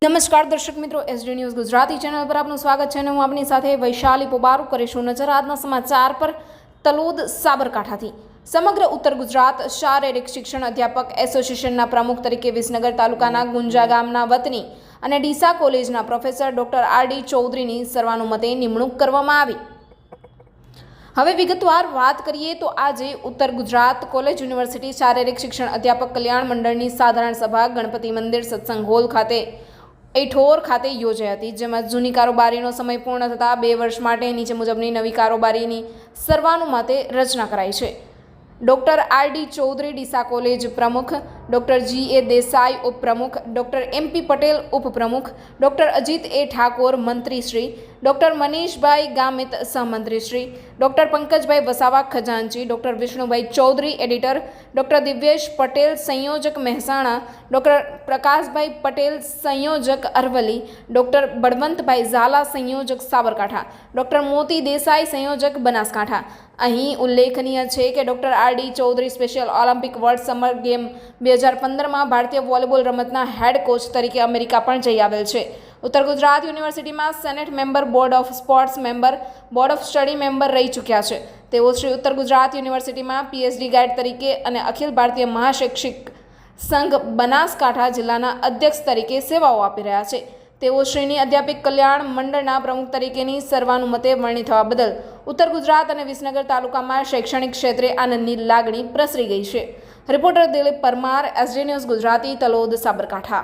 નમસ્કાર દર્શક મિત્રો, એસડી ન્યૂઝ ગુજરાતી ચેનલ પર આપનું સ્વાગત છે અને હું આપની સાથે વૈશાલી પોબારુ કરીશું નજર આજના સમાચાર પર. તલોદ સાબરકાંઠાથી સમગ્ર ઉત્તર ગુજરાત શારીરિક શિક્ષણ અધ્યાપક એસોસિએશનના પ્રમુખ તરીકે વિસનગર તાલુકાના ગુંજા ગામના વતની અને ડીસા કોલેજના પ્રોફેસર ડોક્ટર આર.ડી. ચૌધરીની સર્વાનુમતે નિમણૂક કરવામાં આવી. હવે વિગતવાર વાત કરીએ તો આજે ઉત્તર ગુજરાત કોલેજ યુનિવર્સિટી શારીરિક શિક્ષણ અધ્યાપક કલ્યાણ મંડળની સાધારણ સભા ગણપતિ મંદિર સત્સંગ હોલ ખાતે એઠોર ખાતે યોજાઈ હતી, જેમાં જૂની કારોબારીનો સમય પૂર્ણ થતાં 2 વર્ષ માટે નીચે મુજબની નવી કારોબારીની સર્વાનુમતે રચના કરાઈ છે. Doctor R D. Chaudhary Deesa college પ્રમુખ, ડોક્ટર જી.એ. દેસાઈ ઉપપ્રમુખ, ડોક્ટર એમ.પી. પટેલ ઉપપ્રમુખ, ડોક્ટર અજીત એ. ઠાકોર મંત્રીશ્રી, ડોક્ટર મનીષભાઈ ગામિત સહમંત્રીશ્રી, ડોક્ટર પંકજભાઈ વસાવા ખજાનચી, doctor Vishnubhai Chaudhari editor, doctor Divyesh Patel સંયોજક મહેસાણા, ડોક્ટર પ્રકાશભાઈ પટેલ સંયોજક અરવલ્લી, ડોક્ટર બળવંતભાઈ ઝાલા સંયોજક સાબરકાંઠા, ડોક્ટર મોતી દેસાઈ સંયોજક બનાસકાંઠા. અહીં ઉલ્લેખનીય છે કે doctor R D. Chaudhari special Olympic world summer game 2015માં ભારતીય વોલીબોલ રમતના હેડ કોચ તરીકે અમેરિકા પણ જઈ આવેલ છે. ઉત્તર ગુજરાત યુનિવર્સિટીમાં senate member, board of sports member, board of study member રહી ચૂક્યા છે. તેઓ શ્રી ઉત્તર ગુજરાત યુનિવર્સિટીમાં પીએચડી ગાઈડ તરીકે અને અખિલ ભારતીય મહાશૈક્ષિક સંઘ બનાસકાંઠા જિલ્લાના અધ્યક્ષ તરીકે સેવાઓ આપી રહ્યા છે. તેઓ શ્રીની અધ્યાપક કલ્યાણ મંડળના પ્રમુખ તરીકેની સર્વાનુમતે વરણી થવા બદલ ઉત્તર ગુજરાત અને વિસનગર તાલુકામાં શૈક્ષણિક ક્ષેત્રે આનંદની લાગણી પ્રસરી ગઈ છે. Reporter Dilip Parmar, SD news Gujarati, Talod, Sabarkantha.